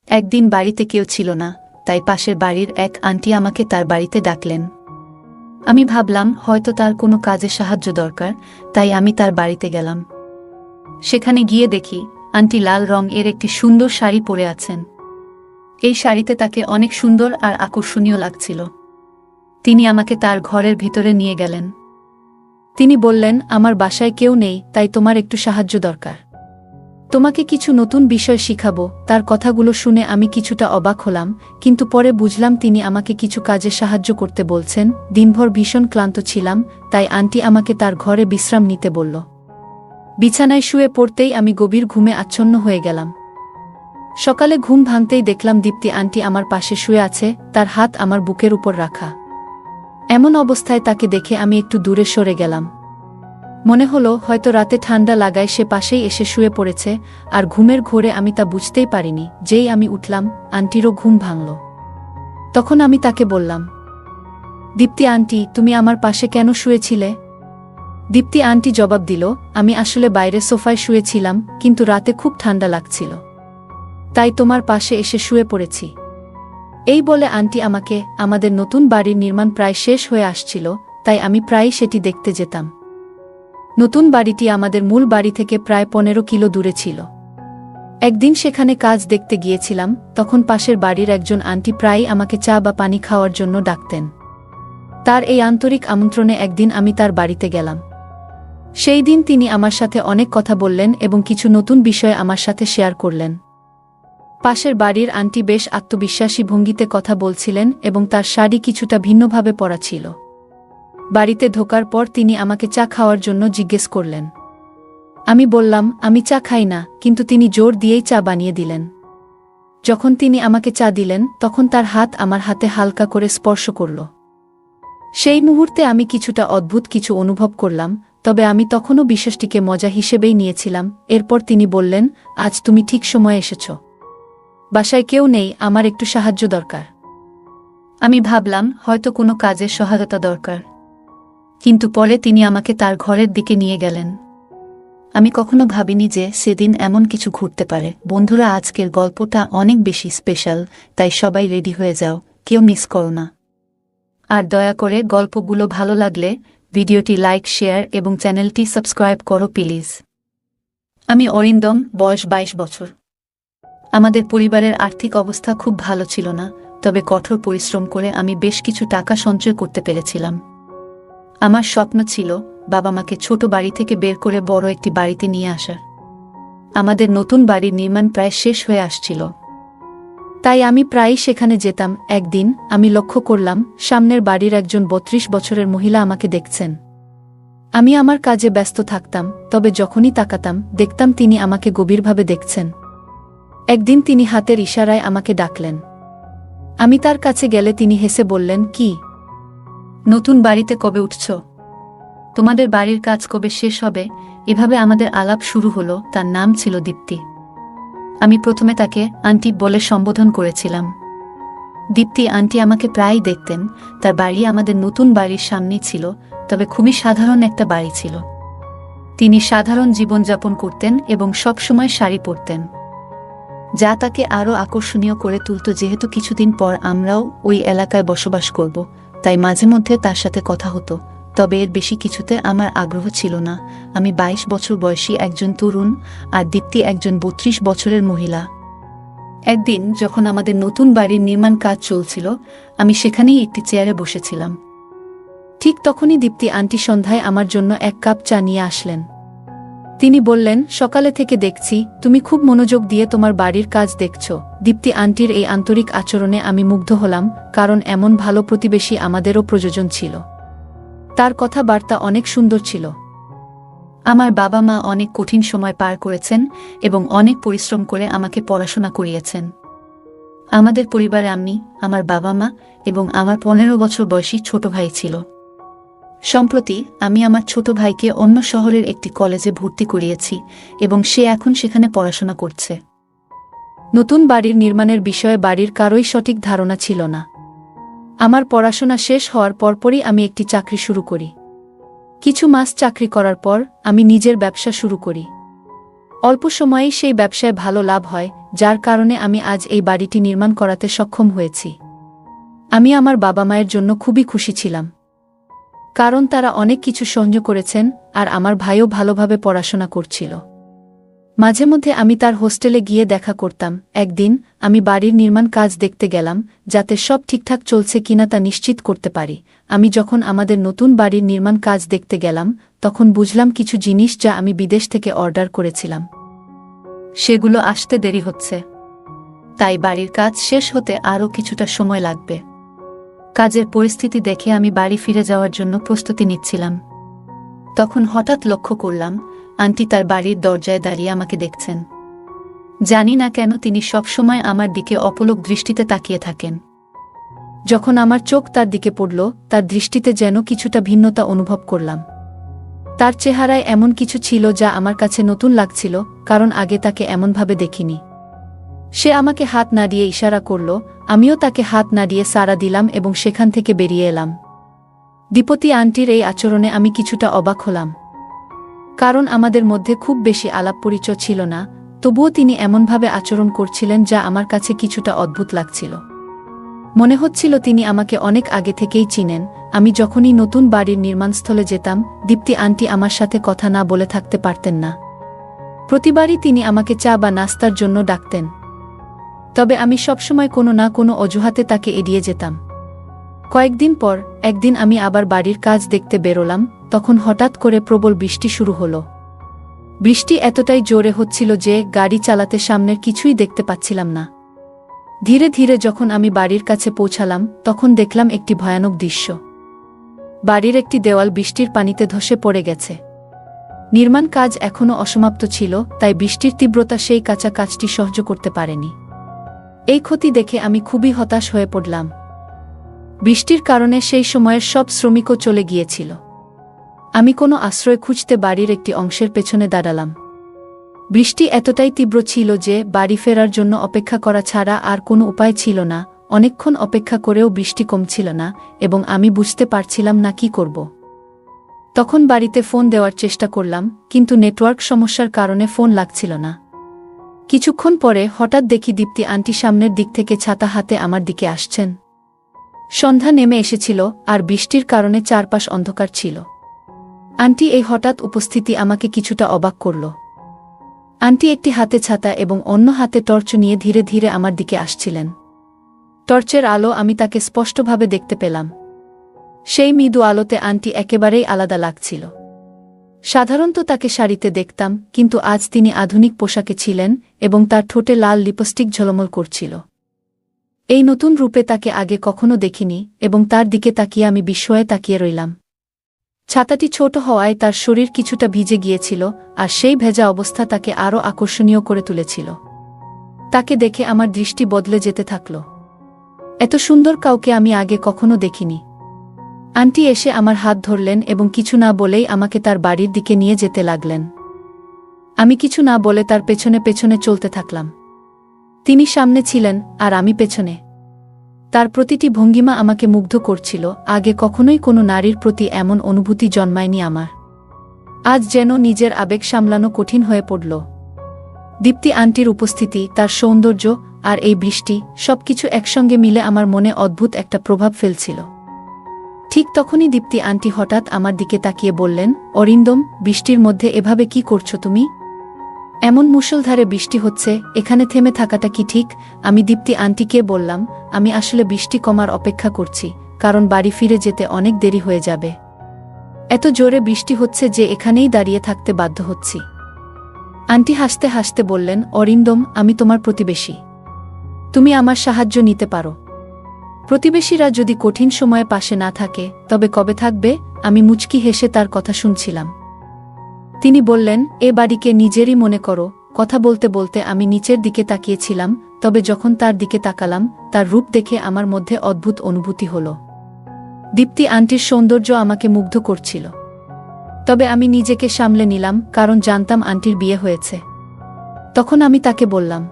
একদিন বাড়িতে কেউ ছিল না, তাই পাশের বাড়ির এক আন্টি আমাকে তার বাড়িতে ডাকলেন। আমি ভাবলাম হয়তো তার কোনো কাজে সাহায্য দরকার, তাই আমি তার বাড়িতে গেলাম। সেখানে গিয়ে দেখি আন্টি লাল রং এর একটি সুন্দর শাড়ি পরে আছেন। এই শাড়িতে তাকে অনেক সুন্দর আর আকর্ষণীয় লাগছিল। তিনি আমাকে তার ঘরের ভিতরে নিয়ে গেলেন। তিনি বললেন, আমার বাসায় কেউ নেই, তাই তোমার একটু সাহায্য দরকার। তোমাকে কিছু নতুন বিষয় শিখাবো। তার কথাগুলো শুনে আমি কিছুটা অবাক হলাম, কিন্তু পরে বুঝলাম তিনি আমাকে কিছু কাজে সাহায্য করতে বলছেন। দিনভর ভীষণ ক্লান্ত ছিলাম, তাই আন্টি আমাকে তার ঘরে বিশ্রাম নিতে বলল। বিছানায় শুয়ে পড়তেই আমি গভীর ঘুমে আচ্ছন্ন হয়ে গেলাম। সকালে ঘুম ভাঙতেই দেখলাম দীপ্তি আন্টি আমার পাশে শুয়ে আছে, তার হাত আমার বুকের উপর রাখা। এমন অবস্থায় তাকে দেখে আমি একটু দূরে সরে গেলাম। মনে হলো হয়তো রাতে ঠান্ডা লাগায় সে পাশেই এসে শুয়ে পড়েছে, আর ঘুমের ঘোরে আমি তা বুঝতেই পারিনি। যেই আমি উঠলাম, আন্টিরও ঘুম ভাঙল। তখন আমি তাকে বললাম, দীপ্তি আন্টি, তুমি আমার পাশে কেন শুয়েছিলে? দীপ্তি আন্টি জবাব দিল, আমি আসলে বাইরে সোফায় শুয়েছিলাম, কিন্তু রাতে খুব ঠান্ডা লাগছিল, তাই তোমার পাশে এসে শুয়ে পড়েছি। এই বলে আন্টি আমাকে, আমাদের নতুন বাড়ির নির্মাণ প্রায় শেষ হয়ে আসছিল, তাই আমি প্রায়ই সেটি দেখতে যেতাম। নতুন বাড়িটি আমাদের মূল বাড়ি থেকে প্রায় 15 কিলো দূরে ছিল। একদিন সেখানে কাজ দেখতে গিয়েছিলাম, তখন পাশের বাড়ির একজন আন্টি প্রায়ই আমাকে চা বা পানি খাওয়ার জন্য ডাকতেন। তার এই আন্তরিক আমন্ত্রণে একদিন আমি তার বাড়িতে গেলাম। সেই দিন তিনি আমার সাথে অনেক কথা বললেন এবং কিছু নতুন বিষয় আমার সাথে শেয়ার করলেন। পাশের বাড়ির আন্টি বেশ আত্মবিশ্বাসী ভঙ্গিতে কথা বলছিলেন এবং তার শাড়ি কিছুটা ভিন্নভাবে পরা ছিল। বাড়িতে ঢোকার পর তিনি আমাকে চা খাওয়ার জন্য জিজ্ঞেস করলেন। আমি বললাম, আমি চা খাই না, কিন্তু তিনি জোর দিয়েই চা বানিয়ে দিলেন। যখন তিনি আমাকে চা দিলেন, তখন তার হাত আমার হাতে হালকা করে স্পর্শ করল। সেই মুহূর্তে আমি কিছুটা অদ্ভুত কিছু অনুভব করলাম, তবে আমি তখনও বিষয়টিকে মজা হিসেবেই নিয়েছিলাম। এরপর তিনি বললেন, আজ তুমি ঠিক সময়ে এসেছ। বাসায় কেউ নেই, আমার একটু সাহায্য দরকার। আমি ভাবলাম হয়তো কোনো কাজের সহায়তা দরকার, কিন্তু পরে তিনি আমাকে তার ঘরের দিকে নিয়ে গেলেন। আমি কখনো ভাবিনি যে সেদিন এমন কিছু ঘটতে পারে। বন্ধুরা, আজকের গল্পটা অনেক বেশি স্পেশাল, তাই সবাই রেডি হয়ে যাও, কেউ মিস করো না। আর দয়া করে গল্পগুলো ভালো লাগলে ভিডিওটি লাইক, শেয়ার এবং চ্যানেলটি সাবস্ক্রাইব করো প্লিজ। আমি অরিন্দম, বয়স 22 বছর। আমাদের পরিবারের আর্থিক অবস্থা খুব ভালো ছিল না, তবে কঠোর পরিশ্রম করে আমি বেশ কিছু টাকা সঞ্চয় করতে পেরেছিলাম। আমার স্বপ্ন ছিল বাবা মাকে ছোট বাড়ি থেকে বের করে বড় একটি বাড়িতে নিয়ে আসার। আমাদের নতুন বাড়ির নির্মাণ প্রায় শেষ হয়ে আসছিল, তাই আমি প্রায়ই সেখানে যেতাম। একদিন আমি লক্ষ্য করলাম সামনের বাড়ির একজন 32 বছরের মহিলা আমাকে দেখছেন। আমি আমার কাজে ব্যস্ত থাকতাম, তবে যখনই তাকাতাম দেখতাম তিনি আমাকে গভীরভাবে দেখছেন। একদিন তিনি হাতের ইশারায় আমাকে ডাকলেন। আমি তার কাছে গেলে তিনি হেসে বললেন, কি, নতুন বাড়িতে কবে উঠছ? তোমাদের বাড়ির কাজ কবে শেষ হবে? এভাবে আমাদের আলাপ শুরু হলো। তার নাম ছিল দীপ্তি। আমি প্রথমে তাকে আন্টি বলে সম্বোধন করেছিলাম। দীপ্তি আন্টি আমাকে প্রায়ই দেখতেন। তার বাড়ি আমাদের নতুন বাড়ির সামনেই ছিল, তবে খুবই সাধারণ একটা বাড়ি ছিল। তিনি সাধারণ জীবনযাপন করতেন এবং সবসময় শাড়ি পরতেন, যা তাকে আরও আকর্ষণীয় করে তুলত। যেহেতু কিছুদিন পর আমরাও ওই এলাকায় বসবাস করব, তাই মাঝে মধ্যে তার সাথে কথা হতো, তবে এর বেশি কিছুতে আমার আগ্রহ ছিল না। আমি 22 বছর বয়সী একজন তরুণ, আর দীপ্তি একজন 32 বছরের মহিলা। একদিন যখন আমাদের নতুন বাড়ির নির্মাণ কাজ চলছিল, আমি সেখানেই একটি চেয়ারে বসেছিলাম। ঠিক তখনই দীপ্তি আন্টি সন্ধ্যায় আমার জন্য 1 কাপ চা নিয়ে আসলেন। তিনি বললেন, সকালে থেকে দেখছি তুমি খুব মনোযোগ দিয়ে তোমার বাড়ির কাজ দেখছ। দীপ্তি আন্টির এই আন্তরিক আচরণে আমি মুগ্ধ হলাম, কারণ এমন ভালো প্রতিবেশী আমাদেরও প্রয়োজন ছিল। তার কথাবার্তা অনেক সুন্দর ছিল। আমার বাবা মা অনেক কঠিন সময় পার করেছেন এবং অনেক পরিশ্রম করে আমাকে পড়াশোনা করিয়েছেন। আমাদের পরিবারে আমি, আমার বাবা মা এবং আমার 15 বছর বয়সী ছোট ভাই ছিল। সম্প্রতি আমি আমার ছোট ভাইকে অন্য শহরের একটি কলেজে ভর্তি করিয়েছি এবং সে এখন সেখানে পড়াশোনা করছে। নতুন বাড়ির নির্মাণের বিষয়ে বাড়ির কারোই সঠিক ধারণা ছিল না। আমার পড়াশোনা শেষ হওয়ার পরপরই আমি একটি চাকরি শুরু করি। কিছু মাস চাকরি করার পর আমি নিজের ব্যবসা শুরু করি। অল্প সময়েই সেই ব্যবসায় ভালো লাভ হয়, যার কারণে আমি আজ এই বাড়িটি নির্মাণ করাতে সক্ষম হয়েছি। আমি আমার বাবা মায়ের জন্য খুবই খুশি ছিলাম, কারণ তারা অনেক কিছু সহ্য করেছেন আর আমার ভাইও ভালোভাবে পড়াশোনা করছিল। মাঝে মধ্যে আমি তার হোস্টেলে গিয়ে দেখা করতাম। একদিন আমি বাড়ির নির্মাণ কাজ দেখতে গেলাম, যাতে সব ঠিকঠাক চলছে কিনা তা নিশ্চিত করতে পারি। আমি যখন আমাদের নতুন বাড়ির নির্মাণ কাজ দেখতে গেলাম, তখন বুঝলাম কিছু জিনিস যা আমি বিদেশ থেকে অর্ডার করেছিলাম সেগুলো আসতে দেরি হচ্ছে, তাই বাড়ির কাজ শেষ হতে আরও কিছুটা সময় লাগবে। কাজের পরিস্থিতি দেখে আমি বাড়ি ফিরে যাওয়ার জন্য প্রস্তুতি নিচ্ছিলাম। তখন হঠাৎ লক্ষ্য করলাম আন্টি তার বাড়ির দরজায় দাঁড়িয়ে আমাকে দেখছেন। জানি না কেন তিনি সবসময় আমার দিকে অপলক দৃষ্টিতে তাকিয়ে থাকেন। যখন আমার চোখ তার দিকে পড়ল, তার দৃষ্টিতে যেন কিছুটা ভিন্নতা অনুভব করলাম। তার চেহারায় এমন কিছু ছিল যা আমার কাছে নতুন লাগছিল, কারণ আগে তাকে এমনভাবে দেখিনি। সে আমাকে হাত নাড়িয়ে ইশারা করল, আমিও তাকে হাত নাড়িয়ে সাড়া দিলাম এবং সেখান থেকে বেরিয়ে এলাম। দীপতি আন্টির এই আচরণে আমি কিছুটা অবাক হলাম, কারণ আমাদের মধ্যে খুব বেশি আলাপ পরিচয় ছিল না। তবুও তিনি এমনভাবে আচরণ করছিলেন যা আমার কাছে কিছুটা অদ্ভুত লাগছিল। মনে হচ্ছিল তিনি আমাকে অনেক আগে থেকেই চিনেন। আমি যখনই নতুন বাড়ির নির্মাণস্থলে যেতাম, দীপ্তি আন্টি আমার সাথে কথা না বলে থাকতে পারতেন না। প্রতিবারই তিনি আমাকে চা বা নাস্তার জন্য ডাকতেন, তবে আমি সবসময় কোনো না কোনো অজুহাতে তাকে এড়িয়ে যেতাম। কয়েকদিন পর একদিন আমি আবার বাড়ির কাজ দেখতে বেরোলাম। তখন হঠাৎ করে প্রবল বৃষ্টি শুরু হলো। বৃষ্টি এতটাই জোরে হচ্ছিল যে গাড়ি চালাতে সামনের কিছুই দেখতে পাচ্ছিলাম না। ধীরে ধীরে যখন আমি বাড়ির কাছে পৌঁছালাম, তখন দেখলাম একটি ভয়ানক দৃশ্য। বাড়ির একটি দেওয়াল বৃষ্টির পানিতে ধসে পড়ে গেছে। নির্মাণ কাজ এখনও অসমাপ্ত ছিল, তাই বৃষ্টির তীব্রতা সেই কাঁচা কাজটি সহ্য করতে পারেনি। এই ক্ষতি দেখে আমি খুবই হতাশ হয়ে পড়লাম। বৃষ্টির কারণে সেই সময়ের সব শ্রমিকও চলে গিয়েছিল। আমি কোনো আশ্রয় খুঁজতে বাড়ির একটি অংশের পেছনে দাঁড়ালাম। বৃষ্টি এতটাই তীব্র ছিল যে বাড়ি ফেরার জন্য অপেক্ষা করা ছাড়া আর কোনো উপায় ছিল না। অনেকক্ষণ অপেক্ষা করেও বৃষ্টি কমছিল না এবং আমি বুঝতে পারছিলাম না কি করব। তখন বাড়িতে ফোন দেওয়ার চেষ্টা করলাম, কিন্তু নেটওয়ার্ক সমস্যার কারণে ফোন লাগছিল না। কিছুক্ষণ পরে হঠাৎ দেখি দীপ্তি আন্টি সামনের দিক থেকে ছাতা হাতে আমার দিকে আসছেন। সন্ধ্যা নেমে এসেছিল আর বৃষ্টির কারণে চারপাশ অন্ধকার ছিল। আন্টি এই হঠাৎ উপস্থিতি আমাকে কিছুটা অবাক করল। আন্টি একটি হাতে ছাতা এবং অন্য হাতে টর্চ নিয়ে ধীরে ধীরে আমার দিকে আসছিলেন। টর্চের আলো আমি তাকে স্পষ্টভাবে দেখতে পেলাম। সেই মৃদু আলোতে আন্টি একেবারেই আলাদা লাগছিল। সাধারণত তাকে শাড়িতে দেখতাম, কিন্তু আজ তিনি আধুনিক পোশাকে ছিলেন এবং তার ঠোঁটে লাল লিপস্টিক ঝলমল করছিল। এই নতুন রূপে তাকে আগে কখনো দেখিনি এবং তার দিকে তাকিয়ে আমি বিস্ময়ে তাকিয়ে রইলাম। ছাতাটি ছোট হওয়ায় তার শরীর কিছুটা ভিজে গিয়েছিল, আর সেই ভেজা অবস্থা তাকে আরও আকর্ষণীয় করে তুলেছিল। তাকে দেখে আমার দৃষ্টি বদলে যেতে থাকল। এত সুন্দর কাউকে আমি আগে কখনো দেখিনি। আন্টি এসে আমার হাত ধরলেন এবং কিছু না বলেই আমাকে তার বাড়ির দিকে নিয়ে যেতে লাগলেন। আমি কিছু না বলে তার পেছনে পেছনে চলতে থাকলাম। তিনি সামনে ছিলেন আর আমি পেছনে। তার প্রতিটি ভঙ্গিমা আমাকে মুগ্ধ করছিল। আগে কখনোই কোনো নারীর প্রতি এমন অনুভূতি জন্মায়নি আমার। আজ যেন নিজের আবেগ সামলানো কঠিন হয়ে পড়ল। দীপ্তি আন্টির উপস্থিতি, তার সৌন্দর্য আর এই বৃষ্টি, সবকিছু একসঙ্গে মিলে আমার মনে অদ্ভুত একটা প্রভাব ফেলছিল। ঠিক তখনই দীপ্তি আন্টি হঠাৎ আমার দিকে তাকিয়ে বললেন, অরিন্দম, বৃষ্টির মধ্যে এভাবে কি করছো তুমি? এমন মুষলধারে বৃষ্টি হচ্ছে, এখানে থেমে থাকাটা কি ঠিক? আমি দীপ্তি আন্টিকে বললাম, আমি আসলে বৃষ্টি কমার অপেক্ষা করছি, কারণ বাড়ি ফিরে যেতে অনেক দেরি হয়ে যাবে। এত জোরে বৃষ্টি হচ্ছে যে এখানেই দাঁড়িয়ে থাকতে বাধ্য হচ্ছি। আন্টি হাসতে হাসতে বললেন, অরিন্দম, আমি তোমার প্রতিবেশী। তুমি আমার সাহায্য নিতে পারো। প্রতিবেশীরা যদি কঠিন সময়ে পাশে না থাকে, তবে কবে থাকবে? আমি মুচকি হেসে তার কথা শুনছিলাম। তিনি বললেন, এ বাড়িকে নিজেরই মনে করো। কথা বলতে বলতে আমি নিচের দিকে তাকিয়েছিলাম, তবে যখন তার দিকে তাকালাম, তার রূপ দেখে আমার মধ্যে অদ্ভুত অনুভূতি হল। দীপ্তি আন্টির সৌন্দর্য আমাকে মুগ্ধ করছিল। তবে আমি নিজেকে সামলে নিলাম, কারণ জানতাম আন্টির বিয়ে হয়েছে। তখন আমি তাকে বললাম,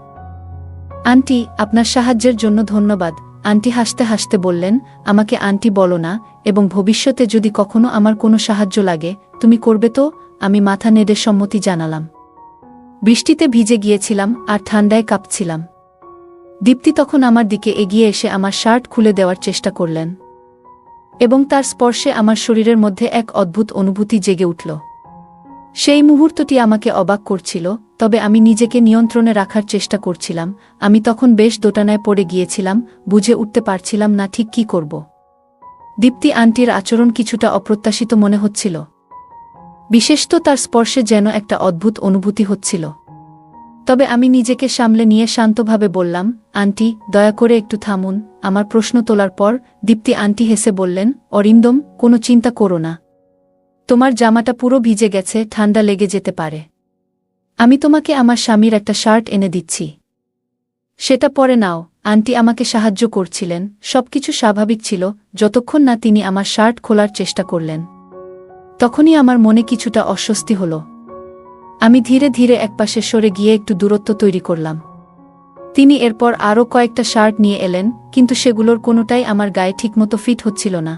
আন্টি, আপনার সাহায্যের জন্য ধন্যবাদ। আন্টি হাসতে হাসতে বললেন, আমাকে আন্টি বলো না, এবং ভবিষ্যতে যদি কখনো আমার কোনো সাহায্য লাগে, তুমি করবে তো? আমি মাথা নেড়ে সম্মতি জানালাম। বৃষ্টিতে ভিজে গিয়েছিলাম আর ঠান্ডায় কাঁপছিলাম। দীপ্তি তখন আমার দিকে এগিয়ে এসে আমার শার্ট খুলে দেওয়ার চেষ্টা করলেন এবং তার স্পর্শে আমার শরীরের মধ্যে এক অদ্ভুত অনুভূতি জেগে উঠল। সেই মুহূর্তটি আমাকে অবাক করছিল, তবে আমি নিজেকে নিয়ন্ত্রণে রাখার চেষ্টা করছিলাম। আমি তখন বেশ দোটানায় পড়ে গিয়েছিলাম, বুঝে উঠতে পারছিলাম না ঠিক কী করব। দীপ্তি আন্টির আচরণ কিছুটা অপ্রত্যাশিত মনে হচ্ছিল, বিশেষত তার স্পর্শে যেন একটা অদ্ভুত অনুভূতি হচ্ছিল। তবে আমি নিজেকে সামলে নিয়ে শান্তভাবে বললাম, আন্টি, দয়া করে একটু থামুন। আমার প্রশ্ন তোলার পর দীপ্তি আন্টি হেসে বললেন, অরিন্দম, কোনো চিন্তা করো না। তোমার জামাটা পুরো ভিজে গেছে, ঠান্ডা লেগে যেতে পারে। আমি তোমাকে আমার স্বামীর একটা শার্ট এনে দিচ্ছি, সেটা পরে নাও। আন্টি আমাকে সাহায্য করছিলেন, সবকিছু স্বাভাবিক ছিল যতক্ষণ না তিনি আমার শার্ট খোলার চেষ্টা করলেন। তখনই আমার মনে কিছুটা অস্বস্তি হল। আমি ধীরে ধীরে একপাশে সরে গিয়ে একটু দূরত্ব তৈরি করলাম। তিনি এরপর আরও কয়েকটা শার্ট নিয়ে এলেন, কিন্তু সেগুলোর কোনোটাই আমার গায়ে ঠিকমতো ফিট হচ্ছিল না।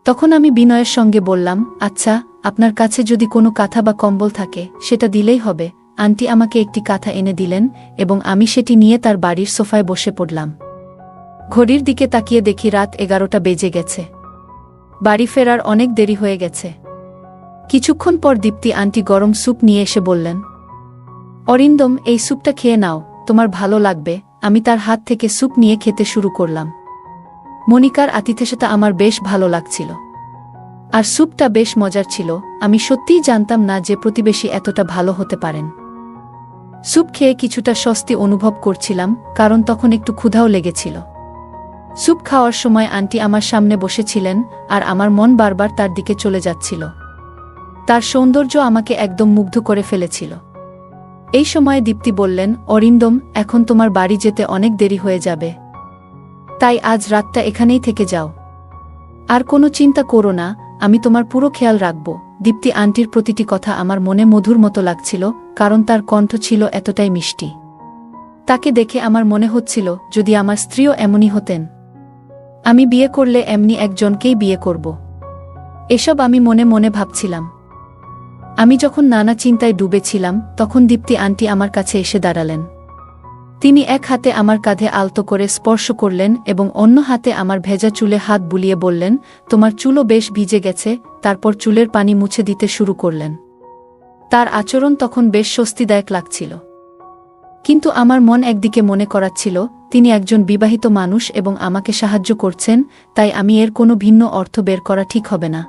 তখন আমি বিনয়ের সঙ্গে বললাম, আচ্ছা, আপনার কাছে যদি কোনো কাঁথা বা কম্বল থাকে সেটা দিলেই হবে। আন্টি আমাকে একটি কাঁথা এনে দিলেন এবং আমি সেটি নিয়ে তার বাড়ির সোফায় বসে পড়লাম। ঘড়ির দিকে তাকিয়ে দেখি রাত 11টা বেজে গেছে। বাড়ি ফেরার অনেক দেরি হয়ে গেছে। কিছুক্ষণ পর দীপ্তি আন্টি গরম স্যুপ নিয়ে এসে বললেন, অরিন্দম, এই স্যুপটা খেয়ে নাও, তোমার ভালো লাগবে। আমি তার হাত থেকে স্যুপ নিয়ে খেতে শুরু করলাম। মনিকার আতিথেয়তা আমার বেশ ভালো লাগছিল, আর স্যুপটা বেশ মজার ছিল। আমি সত্যিই জানতাম না যে প্রতিবেশী এতটা ভালো হতে পারেন। স্যুপ খেয়ে কিছুটা স্বস্তি অনুভব করছিলাম, কারণ তখন একটু ক্ষুধাও লেগেছিল। স্যুপ খাওয়ার সময় আন্টি আমার সামনে বসেছিলেন, আর আমার মন বারবার তার দিকে চলে যাচ্ছিল। তার সৌন্দর্য আমাকে একদম মুগ্ধ করে ফেলেছিল। এই সময়ে দীপ্তি বললেন, অরিন্দম, এখন তোমার বাড়ি যেতে অনেক দেরি হয়ে যাবে, তাই আজ রাতটা এখানেই থেকে যাও। আর কোনো চিন্তা করো না, আমি তোমার পুরো খেয়াল রাখব। দীপ্তি আন্টির প্রতিটি কথা আমার মনে মধুর মতো লাগছিল, কারণ তার কণ্ঠ ছিল এতটাই মিষ্টি। তাকে দেখে আমার মনে হচ্ছিল, যদি আমার স্ত্রীও এমনই হতেন। আমি বিয়ে করলে এমনি একজনকেই বিয়ে করব। এসব আমি মনে মনে ভাবছিলাম। আমি যখন নানা চিন্তায় ডুবেছিলাম, তখন দীপ্তি আন্টি আমার কাছে এসে দাঁড়ালেন। তিনি এক হাতে আমার কাঁধে আলতো করে স্পর্শ করলেন এবং অন্য হাতে আমার ভেজা চুলে হাত বুলিয়ে বললেন, তোমার চুলও বেশ ভিজে গেছে। তারপর চুলের পানি মুছে দিতে শুরু করলেন। তার আচরণ তখন বেশ স্বস্তিদায়ক লাগছিল, কিন্তু আমার মন একদিকে মনে করাচ্ছিল, তিনি একজন বিবাহিত মানুষ এবং আমাকে সাহায্য করছেন, তাই আমি এর কোনো ভিন্ন অর্থ বের করা ঠিক হবে না।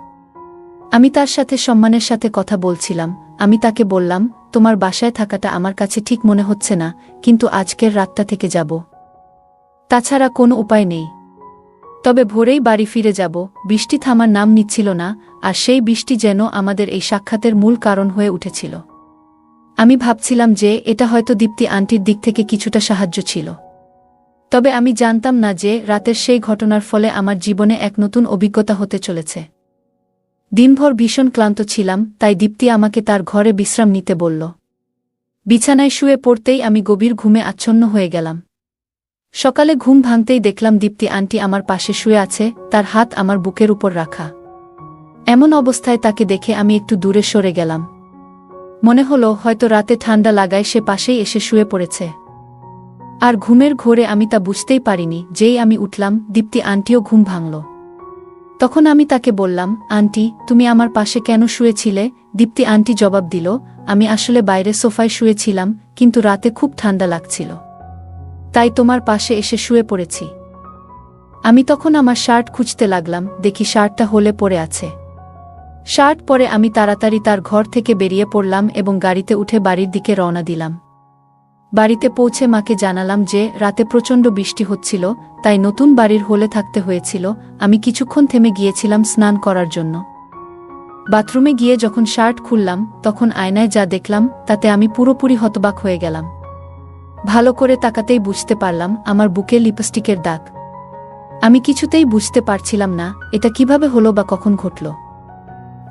আমি তার সাথে সম্মানের সাথে কথা বলছিলাম। আমি তাকে বললাম, তোমার বাসায় থাকাটা আমার কাছে ঠিক মনে হচ্ছে না, কিন্তু আজকের রাতটা থেকে যাব। তাছাড়া কোনো উপায় নেই। তবে ভোরেই বাড়ি ফিরে যাব। বৃষ্টি থামার নাম নিচ্ছিল না, আর সেই বৃষ্টি যেন আমাদের এই সাক্ষাতের মূল কারণ হয়ে উঠেছিল। আমি ভাবছিলাম যে এটা হয়তো দীপ্তি আন্টির দিক থেকে কিছুটা সাহায্য ছিল। তবে আমি জানতাম না যে রাতের সেই ঘটনার ফলে আমার জীবনে এক নতুন অভিজ্ঞতা হতে চলেছে। দিনভর ভীষণ ক্লান্ত ছিলাম, তাই দীপ্তি আমাকে তার ঘরে বিশ্রাম নিতে বলল। বিছানায় শুয়ে পড়তেই আমি গভীর ঘুমে আচ্ছন্ন হয়ে গেলাম। সকালে ঘুম ভাঙতেই দেখলাম দীপ্তি আন্টি আমার পাশে শুয়ে আছে, তার হাত আমার বুকের উপর রাখা। এমন অবস্থায় তাকে দেখে আমি একটু দূরে সরে গেলাম। মনে হলো হয়তো রাতে ঠান্ডা লাগায় সে পাশেই এসে শুয়ে পড়েছে। আর ঘুমের ঘোরে আমি তা বুঝতেই পারিনি। যেই আমি উঠলাম, দীপ্তি আন্টিও ঘুম ভাঙল। তখন আমি তাকে বললাম, আন্টি, তুমি আমার পাশে কেন শুয়েছিলে? দীপ্তি আন্টি জবাব দিল, আমি আসলে বাইরে সোফায় শুয়েছিলাম, কিন্তু রাতে খুব ঠান্ডা লাগছিল, তাই তোমার পাশে এসে শুয়ে পড়েছি। আমি তখন আমার শার্ট খুঁজতে লাগলাম, দেখি শার্টটা হোলে পড়ে আছে। শার্ট পরে আমি তাড়াতাড়ি তার ঘর থেকে বেরিয়ে পড়লাম এবং গাড়িতে উঠে বাড়ির দিকে রওনা দিলাম। বাড়িতে পৌঁছে মাকে জানালাম যে রাতে প্রচণ্ড বৃষ্টি হচ্ছিল, তাই নতুন বাড়ির হোলে থাকতে হয়েছিল। আমি কিছুক্ষণ থেমে গিয়েছিলাম স্নান করার জন্য। বাথরুমে গিয়ে যখন শার্ট খুললাম, তখন আয়নায় যা দেখলাম তাতে আমি পুরোপুরি হতবাক হয়ে গেলাম। ভালো করে তাকাতেই বুঝতে পারলাম আমার বুকে লিপস্টিকের দাগ। আমি কিছুতেই বুঝতে পারছিলাম না এটা কিভাবে হলো বা কখন ঘটল।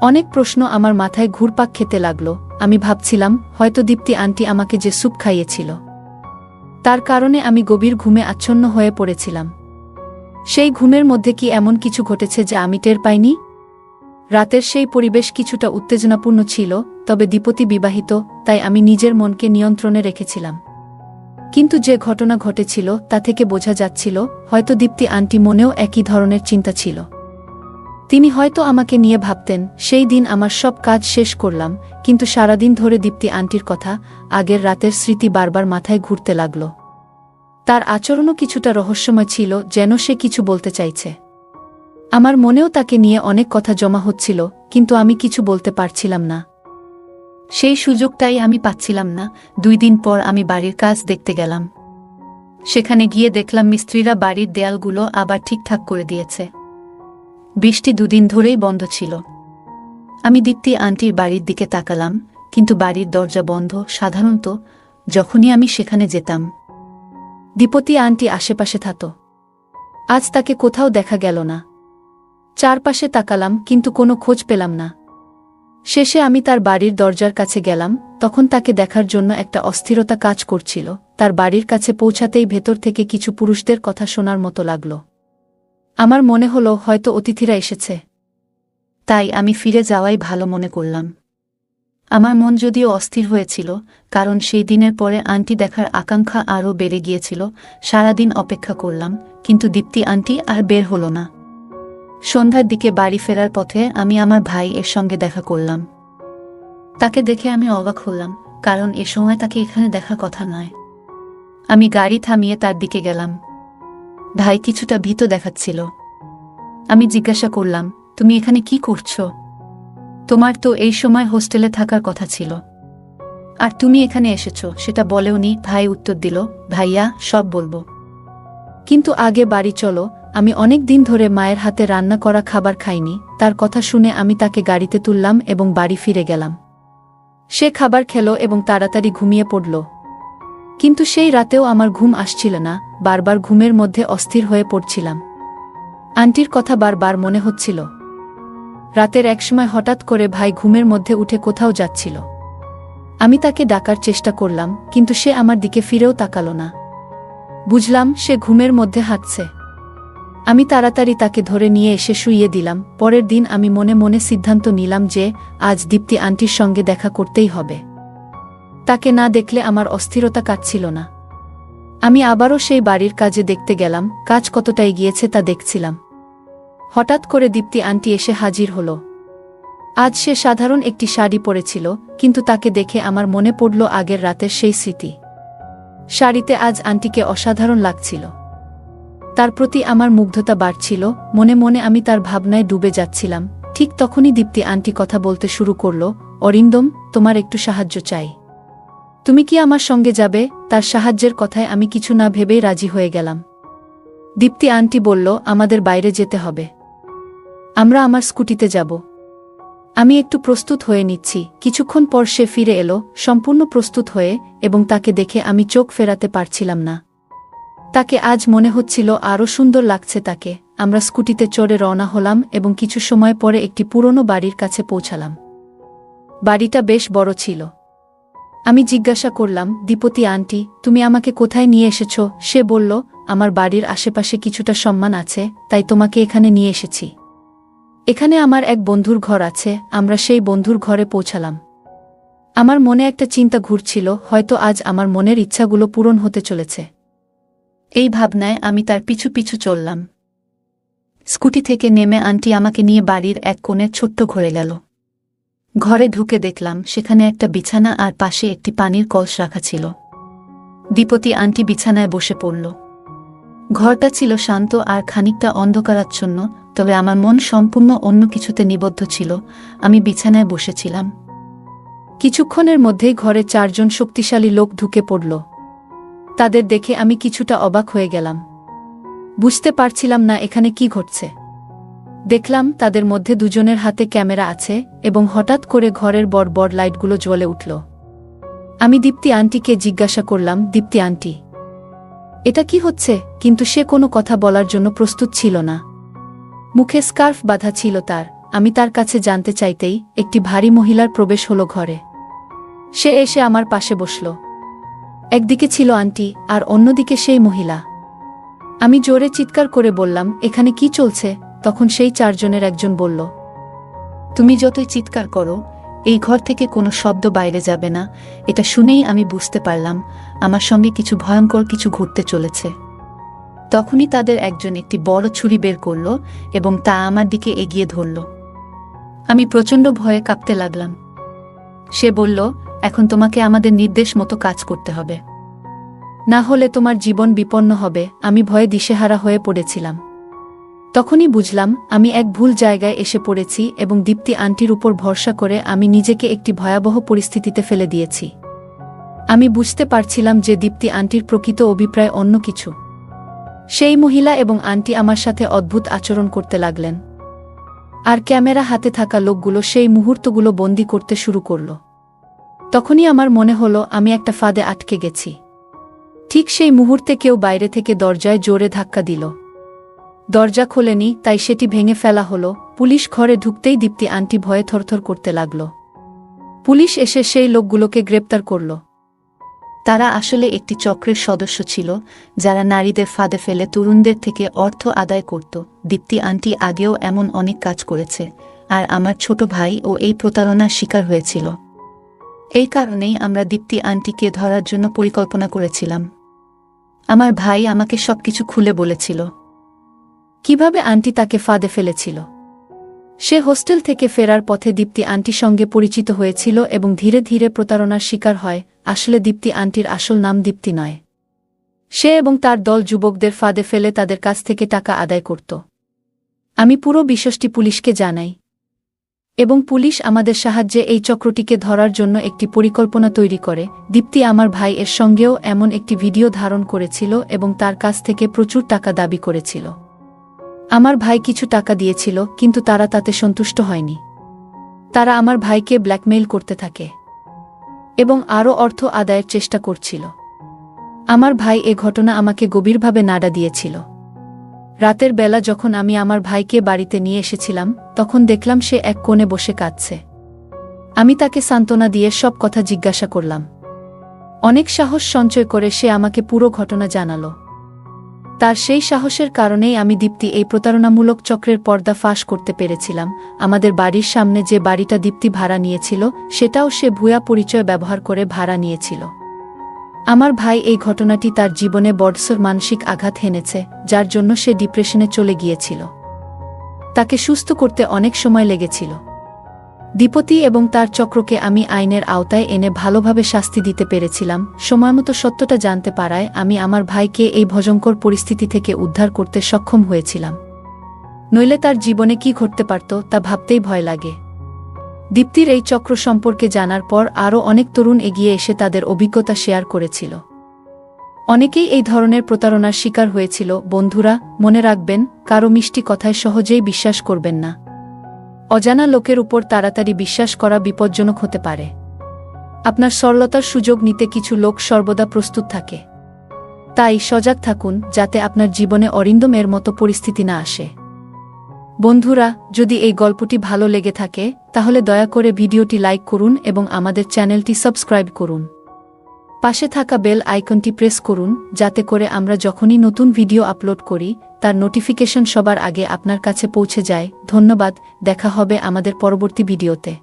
অনেক প্রশ্ন আমার মাথায় ঘুরপাক খেতে লাগলো। আমি ভাবছিলাম হয়তো দীপ্তি আন্টি আমাকে যে স্যুপ খাইয়েছিল, তার কারণে আমি গভীর ঘুমে আচ্ছন্ন হয়ে পড়েছিলাম। সেই ঘুমের মধ্যে কি এমন কিছু ঘটেছে যা আমি টের পাইনি? রাতের সেই পরিবেশ কিছুটা উত্তেজনাপূর্ণ ছিল, তবে দীপতি বিবাহিত, তাই আমি নিজের মনকে নিয়ন্ত্রণে রেখেছিলাম। কিন্তু যে ঘটনা ঘটেছিল তা থেকে বোঝা যাচ্ছিল হয়তো দীপ্তি আন্টি মনেও একই ধরনের চিন্তা ছিল। তিনি হয়তো আমাকে নিয়ে ভাবতেন। সেই দিন আমার সব কাজ শেষ করলাম, কিন্তু সারাদিন ধরে দীপ্তি আন্টির কথা, আগের রাতের স্মৃতি বারবার মাথায় ঘুরতে লাগল। তার আচরণও কিছুটা রহস্যময় ছিল, যেন সে কিছু বলতে চাইছে। আমার মনেও তাকে নিয়ে অনেক কথা জমা হচ্ছিল, কিন্তু আমি কিছু বলতে পারছিলাম না। সেই সুযোগটাই আমি পাচ্ছিলাম না। 2 দিন পর আমি বাড়ির কাজ দেখতে গেলাম। সেখানে গিয়ে দেখলাম মিস্ত্রিরা বাড়ির দেয়ালগুলো আবার ঠিকঠাক করে দিয়েছে। বৃষ্টি 2 দিন ধরেই বন্ধ ছিল। আমি দীপ্তি আন্টির বাড়ির দিকে তাকালাম, কিন্তু বাড়ির দরজা বন্ধ। সাধারণত যখনই আমি সেখানে যেতাম, দীপতি আন্টি আশেপাশে থাকত। আজ তাকে কোথাও দেখা গেল না। চারপাশে তাকালাম, কিন্তু কোনো খোঁজ পেলাম না। শেষে আমি তার বাড়ির দরজার কাছে গেলাম। তখন তাকে দেখার জন্য একটা অস্থিরতা কাজ করছিল। তার বাড়ির কাছে পৌঁছাতেই ভেতর থেকে কিছু পুরুষদের কথা শোনার মতো লাগল। আমার মনে হলো হয়তো অতিথিরা এসেছে। তাই আমি ফিরে যাওয়াই ভালো মনে করলাম। আমার মন যদিও অস্থির হয়েছিল, কারণ সেই দিনের পরে আন্টি দেখার আকাঙ্ক্ষা আরও বেড়ে গিয়েছিল। সারাদিন অপেক্ষা করলাম, কিন্তু দীপ্তি আন্টি আর বের হলো না। সন্ধ্যার দিকে বাড়ি ফেরার পথে আমি আমার ভাই এর সঙ্গে দেখা করলাম। তাকে দেখে আমি অবাক হলাম, কারণ এ সময় তাকে এখানে দেখার কথা নয়। আমি গাড়ি থামিয়ে তার দিকে গেলাম। ভাই কিছুটা ভীত দেখাচ্ছিল। আমি জিজ্ঞাসা করলাম, তুমি এখানে কি করছো? তোমার তো এই সময় হোস্টেলে থাকার কথা ছিল, আর তুমি এখানে এসেছো সেটা বলেওনি। ভাই উত্তর দিল, ভাইয়া, সব বলবো, কিন্তু আগে বাড়ি চলো। আমি অনেক দিন ধরে মায়ের হাতে রান্না করা খাবার খাইনি। তার কথা শুনে আমি তাকে গাড়িতে তুললাম এবং বাড়ি ফিরে গেলাম। সে খাবার খেলো এবং তাড়াতাড়ি ঘুমিয়ে পড়ল। কিন্তু সেই রাতেও আমার ঘুম আসছিল না। বারবার ঘুমের মধ্যে অস্থির হয়ে পড়ছিলাম। আন্টির কথা বারবার মনে হচ্ছিল। রাতের একসময় হঠাৎ করে ভাই ঘুমের মধ্যে উঠে কোথাও যাচ্ছিল। আমি তাকে ডাকার চেষ্টা করলাম, কিন্তু সে আমার দিকে ফিরেও তাকালো না। বুঝলাম সে ঘুমের মধ্যে হাঁটছে। আমি তাড়াতাড়ি তাকে ধরে নিয়ে এসে শুইয়ে দিলাম। পরের দিন আমি মনে মনে সিদ্ধান্ত নিলাম যে আজ দীপ্তি আন্টির সঙ্গে দেখা করতেই হবে। তাকে না দেখলে আমার অস্থিরতা কাটছিল না। আমি আবারও সেই বাড়ির কাজে দেখতে গেলাম। কাজ কতটা এগিয়েছে তা দেখছিলাম। হঠাৎ করে দীপ্তি আন্টি এসে হাজির হল। আজ সে সাধারণ একটি শাড়ি পরেছিল, কিন্তু তাকে দেখে আমার মনে পড়ল আগের রাতের সেই স্মৃতি। শাড়িতে আজ আন্টিকে অসাধারণ লাগছিল। তার প্রতি আমার মুগ্ধতা বাড়ছিল। মনে মনে আমি তার ভাবনায় ডুবে যাচ্ছিলাম। ঠিক তখনই দীপ্তি আন্টি কথা বলতে শুরু করল, অরিন্দম, তোমার একটু সাহায্য চাই। তুমি কি আমার সঙ্গে যাবে? তার সাহায্যের কথায় আমি কিছু না ভেবেই রাজি হয়ে গেলাম। দীপ্তি আন্টি বলল, আমাদের বাইরে যেতে হবে। আমরা আমার স্কুটিতে যাব। আমি একটু প্রস্তুত হয়ে নিচ্ছি। কিছুক্ষণ পর সে ফিরে এলো, সম্পূর্ণ প্রস্তুত হয়ে, এবং তাকে দেখে আমি চোখ ফেরাতে পারছিলাম না। তাকে আজ মনে হচ্ছিল আরও সুন্দর লাগছে তাকে। আমরা স্কুটিতে চড়ে রওনা হলাম এবং কিছু সময় পরে একটি পুরনো বাড়ির কাছে পৌঁছালাম। বাড়িটা বেশ বড় ছিল। আমি জিজ্ঞাসা করলাম, দীপতি আন্টি, তুমি আমাকে কোথায় নিয়ে এসেছো? সে বলল, আমার বাড়ির আশেপাশে কিছুটা সম্মান আছে, তাই তোমাকে এখানে নিয়ে এসেছি। এখানে আমার এক বন্ধুর ঘর আছে। আমরা সেই বন্ধুর ঘরে পৌঁছালাম। আমার মনে একটা চিন্তা ঘুরছিল, হয়তো আজ আমার মনের ইচ্ছাগুলো পূরণ হতে চলেছে। এই ভাবনায় আমি তার পিছু পিছু চললাম। স্কুটি থেকে নেমে আন্টি আমাকে নিয়ে বাড়ির এক কোণের ছোট্ট ঘরে গেল। ঘরে ঢুকে দেখলাম সেখানে একটা বিছানা আর পাশে একটি পানির কলস রাখা ছিল। দীপতি আন্টি বিছানায় বসে পড়ল। ঘরটা ছিল শান্ত আর খানিকটা অন্ধকারাচ্ছন্ন, তবে আমার মন সম্পূর্ণ অন্য কিছুতে নিবদ্ধ ছিল। আমি বিছানায় বসেছিলাম। কিছুক্ষণের মধ্যেই ঘরে 4 জন শক্তিশালী লোক ঢুকে পড়ল। তাদের দেখে আমি কিছুটা অবাক হয়ে গেলাম। বুঝতে পারছিলাম না এখানে কি ঘটছে। দেখলাম তাদের মধ্যে 2 জনের হাতে ক্যামেরা আছে এবং হঠাৎ করে ঘরের বড় বড় লাইটগুলো জ্বলে উঠল। আমি দীপ্তি আন্টিকে জিজ্ঞাসা করলাম, দীপ্তি আন্টি, এটা কি হচ্ছে? কিন্তু সে কোনো কথা বলার জন্য প্রস্তুত ছিল না। মুখে স্কার্ফ বাঁধা ছিল তার। আমি তার কাছে জানতে চাইতেই একটি ভারী মহিলার প্রবেশ হলো ঘরে। সে এসে আমার পাশে বসল। একদিকে ছিল আন্টি আর অন্যদিকে সেই মহিলা। আমি জোরে চিৎকার করে বললাম, এখানে কি চলছে? তখন সেই 4 জনের একজন বলল, তুমি যতই চিৎকার করো, এই ঘর থেকে কোনো শব্দ বাইরে যাবে না। এটা শুনেই আমি বুঝতে পারলাম আমার সঙ্গে কিছু ভয়ঙ্কর কিছু ঘটতে চলেছে। তখনই তাদের একজন একটি বড় ছুরি বের করল এবং তা আমার দিকে এগিয়ে ধরল। আমি প্রচণ্ড ভয়ে কাঁপতে লাগলাম। সে বলল, এখন তোমাকে আমাদের নির্দেশ মতো কাজ করতে হবে, না হলে তোমার জীবন বিপন্ন হবে। আমি ভয়ে দিশেহারা হয়ে পড়েছিলাম। তখনই বুঝলাম আমি এক ভুল জায়গায় এসে পড়েছি এবং দীপ্তি আন্টির উপর ভরসা করে আমি নিজেকে একটি ভয়াবহ পরিস্থিতিতে ফেলে দিয়েছি। আমি বুঝতে পারছিলাম যে দীপ্তি আন্টির প্রকৃত অভিপ্রায় অন্য কিছু। সেই মহিলা এবং আন্টি আমার সাথে অদ্ভুত আচরণ করতে লাগলেন, আর ক্যামেরা হাতে থাকা লোকগুলো সেই মুহূর্তগুলো বন্দি করতে শুরু করল। তখনই আমার মনে হলো আমি একটা ফাঁদে আটকে গেছি। ঠিক সেই মুহূর্তে কেউ বাইরে থেকে দরজায় জোরে ধাক্কা দিল। দরজা খোলেনি, তাই সেটি ভেঙে ফেলা হলো। পুলিশ ঘরে ঢুকতেই দীপ্তি আন্টি ভয়ে থরথর করতে লাগল। পুলিশ এসে সেই লোকগুলোকে গ্রেপ্তার করল। তারা আসলে একটি চক্রের সদস্য ছিল, যারা নারীদের ফাঁদে ফেলে তরুণদের থেকে অর্থ আদায় করত। দীপ্তি আন্টি আগেও এমন অনেক কাজ করেছে, আর আমার ছোট ভাই ও এই প্রতারণার শিকার হয়েছিল। এই কারণেই আমরা দীপ্তি আন্টিকে ধরার জন্য পরিকল্পনা করেছিলাম। আমার ভাই আমাকে সবকিছু খুলে বলেছিল, কিভাবে আন্টি তাকে ফাঁদে ফেলেছিল। সে হোস্টেল থেকে ফেরার পথে দীপ্তি আন্টির সঙ্গে পরিচিত হয়েছিল এবং ধীরে ধীরে প্রতারণার শিকার হয়। আসলে দীপ্তি আন্টির আসল নাম দীপ্তি নয়। সে এবং তার দল যুবকদের ফাঁদে ফেলে তাদের কাছ থেকে টাকা আদায় করত। আমি পুরো বিষয়টি পুলিশকে জানাই এবং পুলিশ আমাদের সাহায্যে এই চক্রটিকে ধরার জন্য একটি পরিকল্পনা তৈরি করে। দীপ্তি আমার ভাই এর সঙ্গেও এমন একটি ভিডিও ধারণ করেছিল এবং তার কাছ থেকে প্রচুর টাকা দাবি করেছিল। আমার ভাই কিছু টাকা দিয়েছিল, কিন্তু তারা তাতে সন্তুষ্ট হয়নি। তারা আমার ভাইকে ব্ল্যাকমেইল করতে থাকে এবং আরও অর্থ আদায়ের চেষ্টা করছিল। আমার ভাই এ ঘটনা আমাকে গভীরভাবে নাড়া দিয়েছিল। রাতের বেলা যখন আমি আমার ভাইকে বাড়িতে নিয়ে এসেছিলাম, তখন দেখলাম সে এক কোণে বসে কাঁদছে। আমি তাকে সান্ত্বনা দিয়ে সব কথা জিজ্ঞাসা করলাম। অনেক সাহস সঞ্চয় করে সে আমাকে পুরো ঘটনা জানালো। তার সেই সাহসের কারণেই আমি দীপ্তি এই প্রতারণামূলক চক্রের পর্দা ফাঁস করতে পেরেছিলাম। আমাদের বাড়ির সামনে যে বাড়িটা দীপ্তি ভাড়া নিয়েছিল, সেটাও সে ভুয়া পরিচয় ব্যবহার করে ভাড়া নিয়েছিল। আমার ভাই এই ঘটনাটি তার জীবনে বড়সড় মানসিক আঘাত হেনেছে, যার জন্য সে ডিপ্রেশনে চলে গিয়েছিল। তাকে সুস্থ করতে অনেক সময় লেগেছিল। দীপতি এবং তার চক্রকে আমি আইনের আওতায় এনে ভালোভাবে শাস্তি দিতে পেরেছিলাম। সময়মতো সত্যটা জানতে পারায় আমি আমার ভাইকে এই ভয়ঙ্কর পরিস্থিতি থেকে উদ্ধার করতে সক্ষম হয়েছিলাম। নইলে তার জীবনে কি ঘটতে পারত তা ভাবতেই ভয় লাগে। দীপ্তির এই চক্র সম্পর্কে জানার পর আরও অনেক তরুণ এগিয়ে এসে তাদের অভিজ্ঞতা শেয়ার করেছিল। অনেকেই এই ধরনের প্রতারণার শিকার হয়েছিল। বন্ধুরা, মনে রাখবেন, কারো মিষ্টি কথায় সহজেই বিশ্বাস করবেন না। অজানা লোকের উপর তাড়াতাড়ি বিশ্বাস করা বিপজ্জনক হতে পারে। আপনার সরলতার সুযোগ নিতে কিছু লোক সর্বদা প্রস্তুত থাকে। তাই সজাগ থাকুন, যাতে আপনার জীবনে অরিন্দমের মতো পরিস্থিতি না আসে। বন্ধুরা, যদি এই গল্পটি ভালো লেগে থাকে, তাহলে দয়া করে ভিডিওটি লাইক করুন এবং আমাদের চ্যানেলটি সাবস্ক্রাইব করুন। পাশে থাকা বেল আইকনটি প্রেস করুন, যাতে করে আমরা যখনই নতুন ভিডিও আপলোড করি, তার নোটিফিকেশন সবার আগে আপনার কাছে পৌঁছে যায়। ধন্যবাদ। দেখা হবে আমাদের পরবর্তী ভিডিওতে।